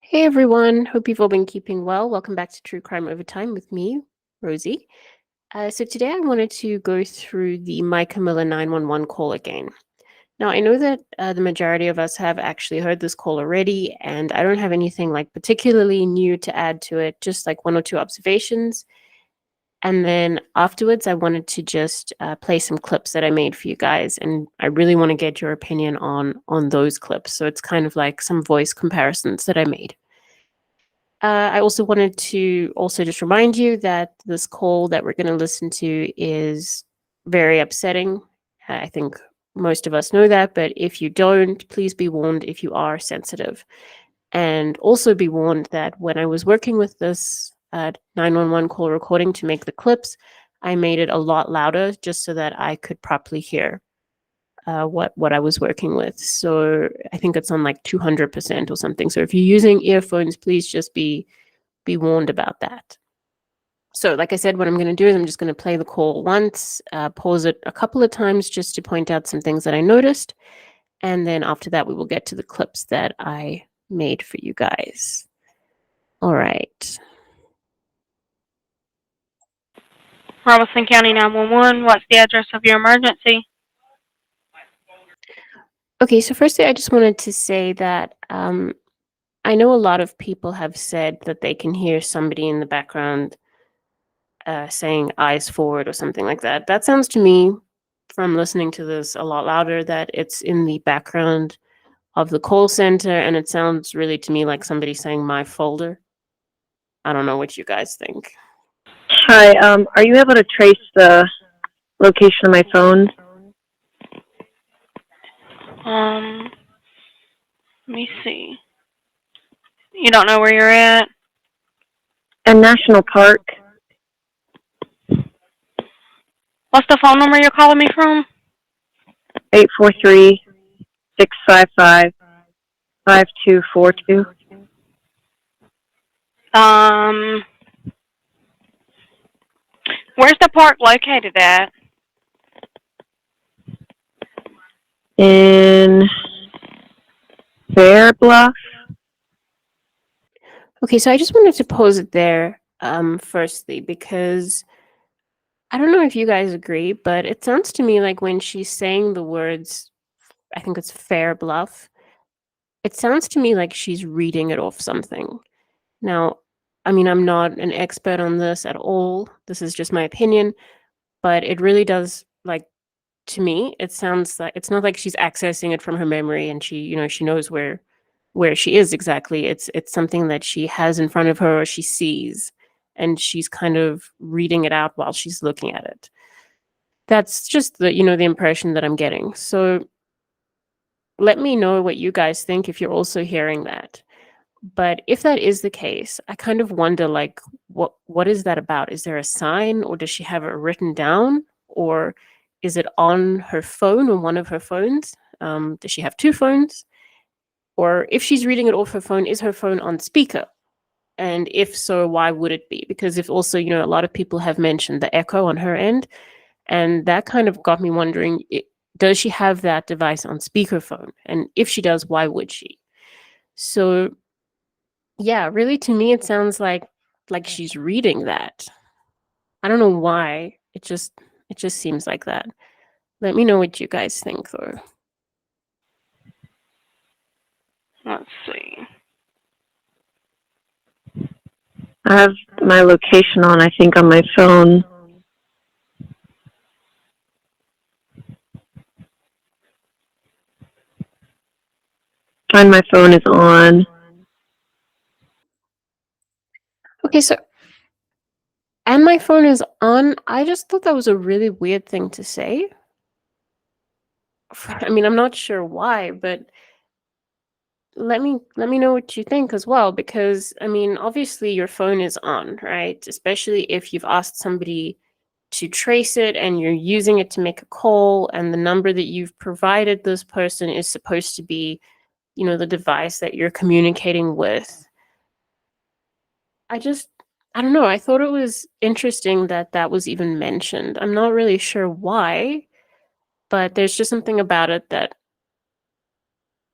Hey everyone, hope you've all been keeping well. Welcome back to True Crime Overtime with me, Rosie. So today I wanted to go through the Micah Miller 911 call again. Now I know that the majority of us have actually heard this call already, and I don't have anything like particularly new to add to it, just like one or two observations. And then afterwards, I wanted to just play some clips that I made for you guys, and I really want to get your opinion on those clips. So it's kind of like some voice comparisons that I made. I also wanted to also just remind you that this call that we're going to listen to is very upsetting. I think most of us know that, but if you don't, please be warned if you are sensitive. And also be warned that when I was working with this 911 call recording to make the clips, I made it a lot louder just so that I could properly hear what I was working with. So I think it's on like 200% or something. So if you're using earphones, please just be warned about that. So like I said, what I'm going to do is I'm just going to play the call once, pause it a couple of times just to point out some things that I noticed. And then after that, we will get to the clips that I made for you guys. All right. Robeson County 911, what's the address of your emergency? Okay, so firstly, I just wanted to say that I know a lot of people have said that they can hear somebody in the background saying eyes forward or something like that. That sounds to me, from listening to this a lot louder, that it's in the background of the call center, and it sounds really to me like somebody saying my folder. I don't know what you guys think. Hi, are you able to trace the location of my phone? Let me see. You don't know where you're at? In National Park. What's the phone number you're calling me from? 843-655-5242. Where's the park located at? In Fair Bluff. Okay, so I just wanted to pause it there firstly, because I don't know if you guys agree, but it sounds to me like when she's saying the words, I think it's Fair Bluff, it sounds to me like she's reading it off something. Now, I mean, I'm not an expert on this at all. This is just my opinion, but it really does, like, to me, it sounds like it's not like she's accessing it from her memory and she knows where she is exactly. It's something that she has in front of her or she sees, and she's kind of reading it out while she's looking at it. That's just the impression that I'm getting. So let me know what you guys think if you're also hearing that. But if that is the case, I kind of wonder, like, what is that about? Is there a sign, or does she have it written down, or is it on her phone or one of her phones? Does she have two phones? Or if she's reading it off her phone, is her phone on speaker? And if so, why would it be? Because if also, a lot of people have mentioned the echo on her end, and that kind of got me wondering, does she have that device on speakerphone? And if she does, why would she? So yeah, really, to me, it sounds like she's reading that. I don't know why. It just seems like that. Let me know what you guys think, though. Let's see. I have my location on, I think, on my phone. Find my phone is on. Okay, so and my phone is on. I just thought that was a really weird thing to say. I mean, I'm not sure why, but let me know what you think as well, because I mean, obviously your phone is on, right? Especially if you've asked somebody to trace it and you're using it to make a call, and the number that you've provided this person is supposed to be, the device that you're communicating with. I don't know. I thought it was interesting that that was even mentioned. I'm not really sure why, but there's just something about it that,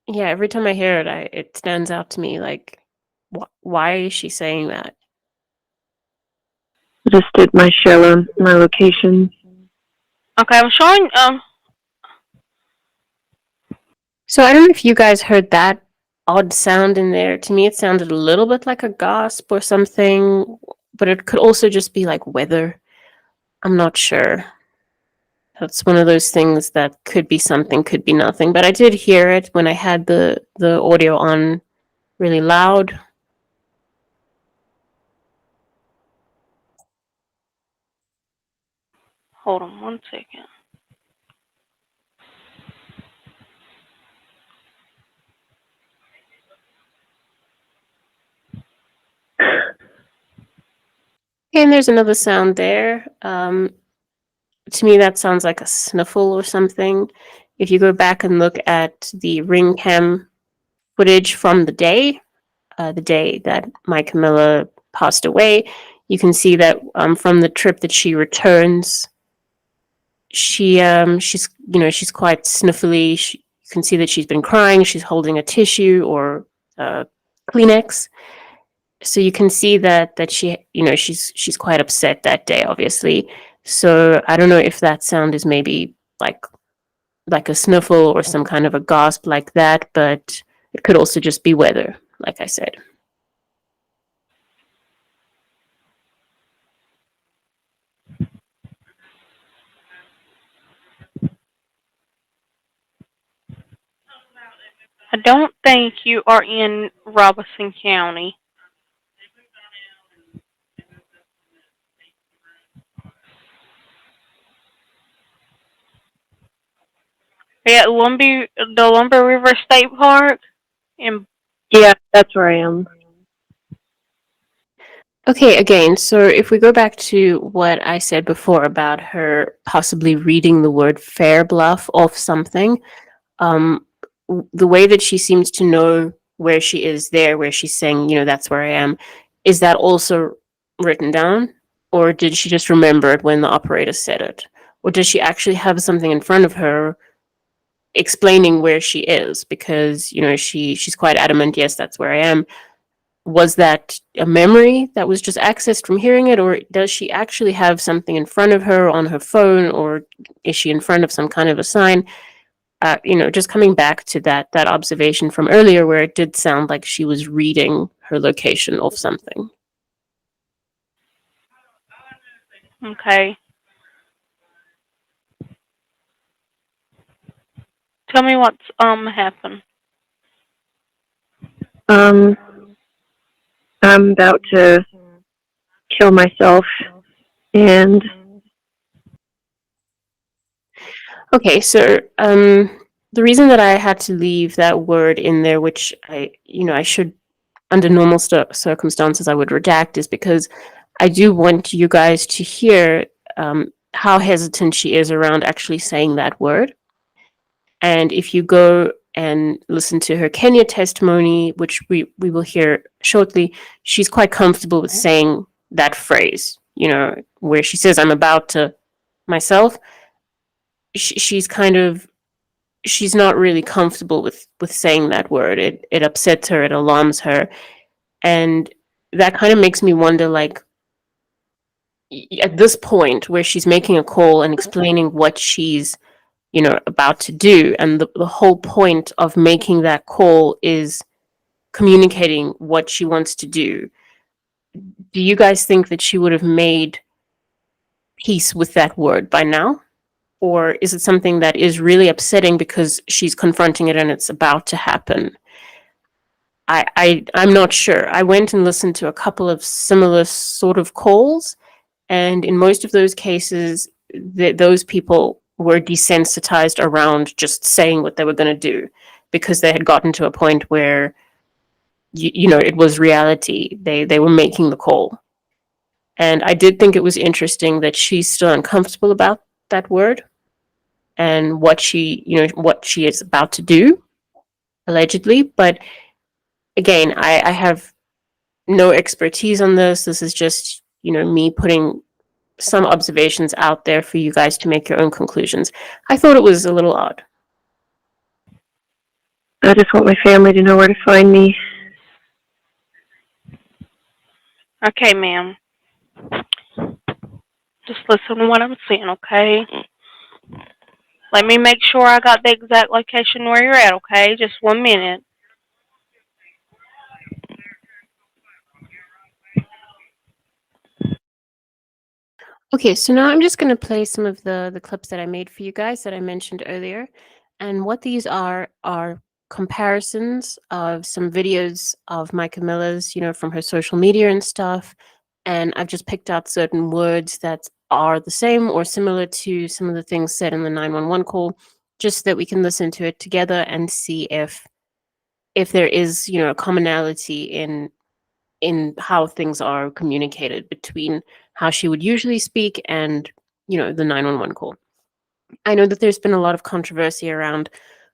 yeah, every time I hear it, it stands out to me. Like, why is she saying that? Just did my show on my location. Okay, I'm showing. So I don't know if you guys heard that odd sound in there. To me, it sounded a little bit like a gasp or something, but it could also just be like weather. I'm not sure. That's one of those things that could be something, could be nothing. But I did hear it when I had the audio on really loud. Hold on one second. And there's another sound there. To me, that sounds like a sniffle or something. If you go back and look at the ring cam footage from the day that Mike Camilla passed away, you can see that from the trip that she returns, she's quite sniffly. You can see that she's been crying. She's holding a tissue or Kleenex. So you can see that she's quite upset that day, obviously. So I don't know if that sound is maybe like a sniffle or some kind of a gasp like that, but it could also just be weather, like I said. I don't think you are in Robeson County. Yeah, the Lumber River State Park. In Yeah, that's where I am. Okay, again, so if we go back to what I said before about her possibly reading the word fair bluff off something, the way that she seems to know where she is there, where she's saying, that's where I am, is that also written down? Or did she just remember it when the operator said it? Or does she actually have something in front of her explaining where she is? Because, she's quite adamant, yes, that's where I am. Was that a memory that was just accessed from hearing it, or does she actually have something in front of her on her phone, or is she in front of some kind of a sign? Just coming back to that observation from earlier, where it did sound like she was reading her location off something. okay. Tell me what's happened. I'm about to kill myself, and Okay, so the reason that I had to leave that word in there, which I should, under normal circumstances, I would redact, is because I do want you guys to hear how hesitant she is around actually saying that word. And if you go and listen to her Kenya testimony, which we will hear shortly, she's quite comfortable with saying that phrase, where she says, I'm about to myself. She's not really comfortable with saying that word. It upsets her, it alarms her. And that kind of makes me wonder, like, at this point where she's making a call and explaining what she's about to do. And the whole point of making that call is communicating what she wants to do. Do you guys think that she would have made peace with that word by now? Or is it something that is really upsetting because she's confronting it and it's about to happen? I'm not sure. I went and listened to a couple of similar sort of calls, and in most of those cases, those people were desensitized around just saying what they were going to do because they had gotten to a point where it was reality. They were making the call. And I did think it was interesting that she's still uncomfortable about that word and what she is about to do, allegedly. But again, I have no expertise on this. This is just, me putting some observations out there for you guys to make your own conclusions. I thought it was a little odd. I just want my family to know where to find me. Okay, ma'am. Just listen to what I'm saying, okay? Let me make sure I got the exact location where you're at, okay? Just 1 minute. Okay, so now I'm just going to play some of the clips that I made for you guys that I mentioned earlier. And what these are comparisons of some videos of Micah Miller's, from her social media and stuff. And I've just picked out certain words that are the same or similar to some of the things said in the 911 call, just so that we can listen to it together and see if there is, a commonality in how things are communicated between how she would usually speak and, the 911 call. I know that there's been a lot of controversy around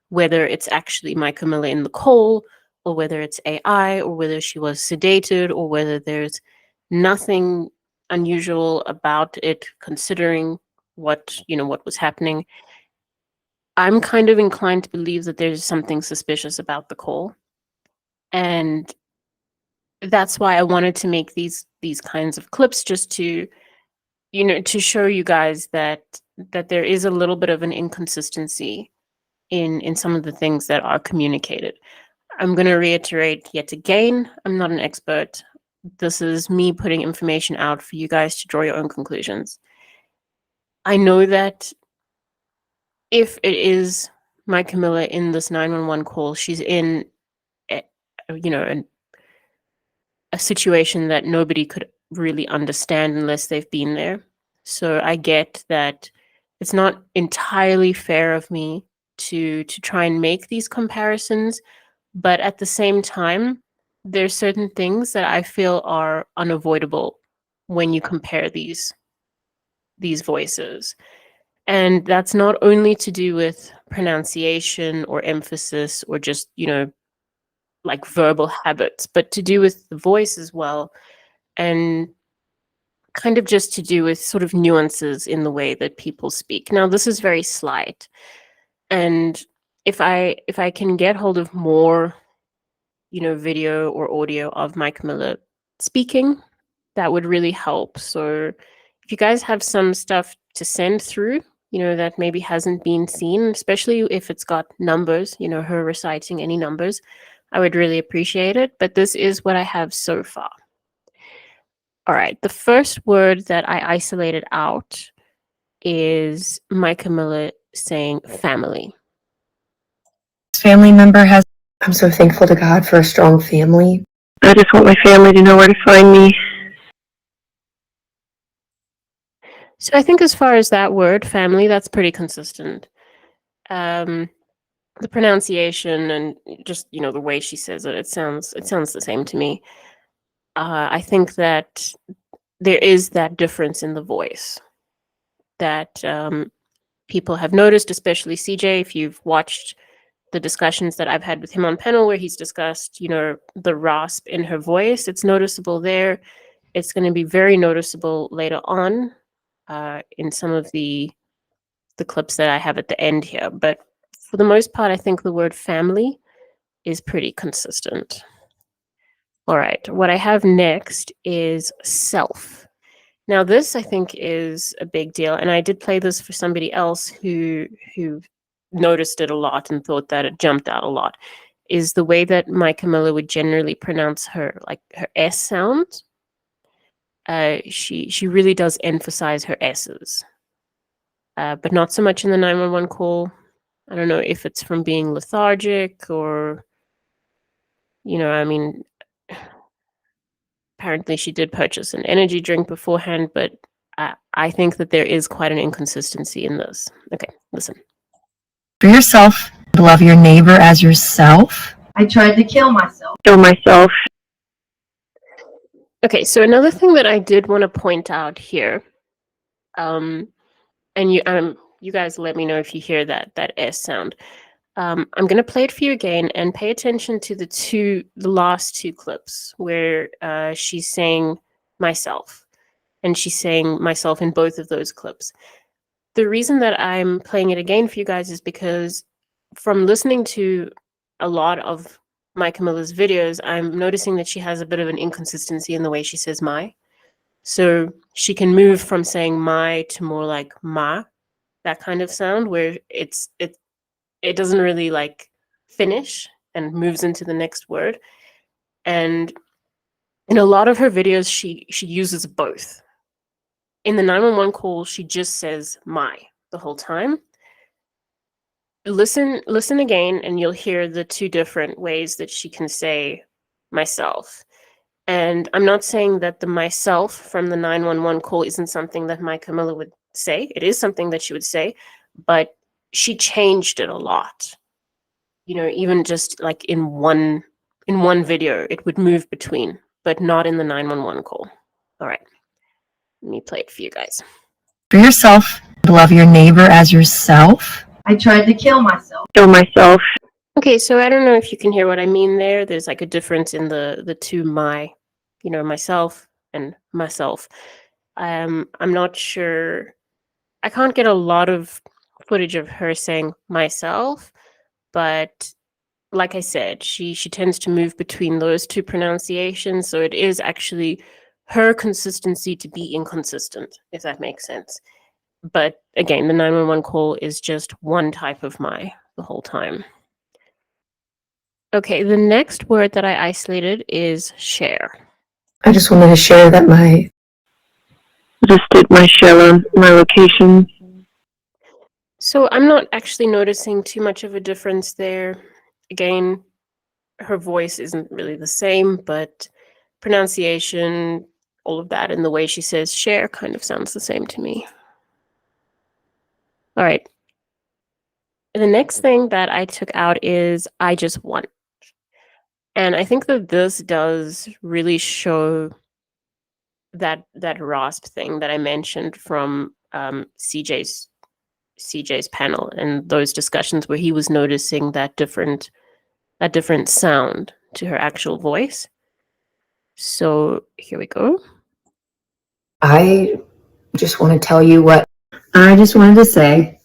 whether it's actually Micah Miller in the call, or whether it's AI, or whether she was sedated, or whether there's nothing unusual about it considering what was happening. I'm kind of inclined to believe that there's something suspicious about the call. And that's why I wanted to make these kinds of clips, just to to show you guys that there is a little bit of an inconsistency in some of the things that are communicated. I'm going to reiterate yet again, I'm not an expert. This is me putting information out for you guys to draw your own conclusions. I know that if it is Micah Miller in this 911 call, she's in a situation that nobody could really understand unless they've been there. So I get that it's not entirely fair of me to try and make these comparisons, but at the same time, there's certain things that I feel are unavoidable when you compare these voices. And that's not only to do with pronunciation or emphasis or just, like verbal habits, but to do with the voice as well, and kind of just to do with sort of nuances in the way that people speak. Now, this is very slight, and if I can get hold of more, video or audio of Mike Miller speaking, that would really help. So if you guys have some stuff to send through, that maybe hasn't been seen, especially if it's got numbers, her reciting any numbers, I would really appreciate it. But this is what I have so far. All right, the first word that I isolated out is Micah Miller saying family. Family member has. I'm so thankful to God for a strong family. I just want my family to know where to find me. So I think as far as that word, family, that's pretty consistent. The pronunciation and just, the way she says it, it sounds the same to me. I think that there is that difference in the voice that people have noticed, especially CJ, if you've watched the discussions that I've had with him on panel where he's discussed, the rasp in her voice. It's noticeable there. It's going to be very noticeable later on in some of the clips that I have at the end here. But for the most part, I think the word family is pretty consistent. All right, what I have next is self. Now, this I think is a big deal, and I did play this for somebody else who noticed it a lot and thought that it jumped out a lot, is the way that my Camilla would generally pronounce her S sound. She really does emphasize her S's, but not so much in the 911 call. I don't know if it's from being lethargic or, I mean, apparently she did purchase an energy drink beforehand, but I think that there is quite an inconsistency in this. Okay, listen. For yourself, love your neighbor as yourself. I tried to kill myself. Kill myself. Okay, so another thing that I did want to point out here, and you guys let me know if you hear that S sound. I'm going to play it for you again, and pay attention to the last two clips where she's saying myself, and she's saying myself in both of those clips. The reason that I'm playing it again for you guys is because from listening to a lot of my Camilla's videos, I'm noticing that she has a bit of an inconsistency in the way she says my. So she can move from saying my to more like ma, that kind of sound where it doesn't really like finish and moves into the next word. And in a lot of her videos, she uses both. In the 911 call, she just says my the whole time. Listen again, and you'll hear the two different ways that she can say myself. And I'm not saying that the myself from the 911 call isn't something that my Camilla would say. It is something that she would say, but she changed it a lot. Even just like in one video, it would move between, but not in the 911 call. All right, let me play it for you guys. For yourself, love your neighbor as yourself. I tried to kill myself. Kill myself. Okay, so I don't know if you can hear what I mean there. There's like a difference in the two myself and myself. I'm not sure. I can't get a lot of footage of her saying myself, but like I said, she tends to move between those two pronunciations, so it is actually her consistency to be inconsistent, if that makes sense. But again, the 911 call is just one type of my the whole time. Okay, the next word that I isolated is share. I just wanted to share that Just did my share on my location. So I'm not actually noticing too much of a difference there. Again, her voice isn't really the same, but pronunciation, all of that, and the way she says share kind of sounds the same to me. All right. The next thing that I took out is I just want. And I think that this does really show that rasp thing that I mentioned from CJ's panel and those discussions where he was noticing that different sound to her actual voice. So here we go. I just want to tell you what I just wanted to say.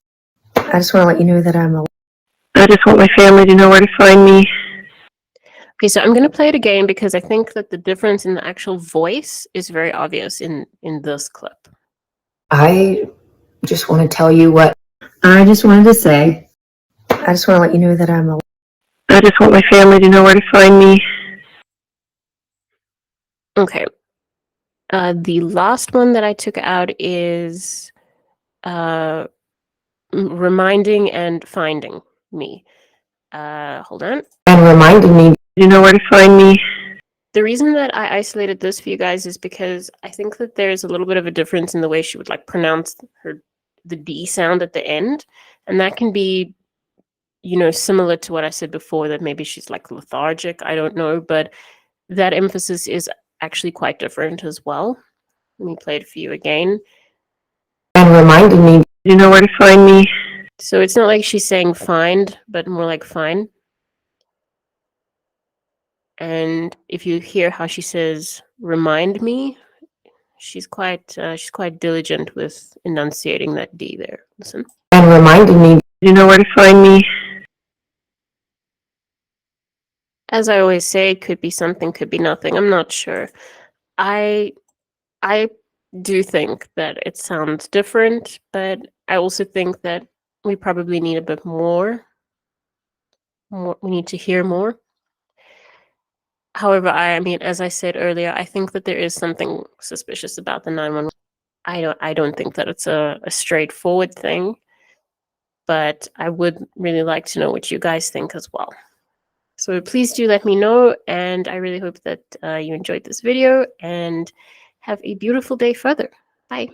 I just want to let you know that I'm alive. I just want my family to know where to find me. Okay, so I'm going to play it again because I think that the difference in the actual voice is very obvious in this clip. I just want to tell you what I just wanted to say. I just want to let you know that I'm alive. I just want my family to know where to find me. Okay. The last one that I took out is reminding and finding me. Hold on. And reminding me. You know where to find me. The reason that I isolated this for you guys is because I think that there's a little bit of a difference in the way she would like pronounce the D sound at the end. And that can be, similar to what I said before, that maybe she's like lethargic. I don't know, but that emphasis is actually quite different as well. Let me play it for you again. And reminding me. You know where to find me. So it's not like she's saying find, but more like fine. And if you hear how she says remind me, she's quite diligent with enunciating that D there. Listen. And reminding me. You know where to find me. As I always say, it could be something, could be nothing. I'm not sure. I do think that it sounds different, but I also think that we probably need a bit more. We need to hear more. However, I mean, as I said earlier, I think that there is something suspicious about the 911. I don't think that it's a straightforward thing, but I would really like to know what you guys think as well. So please do let me know, and I really hope that you enjoyed this video and have a beautiful day further. Bye.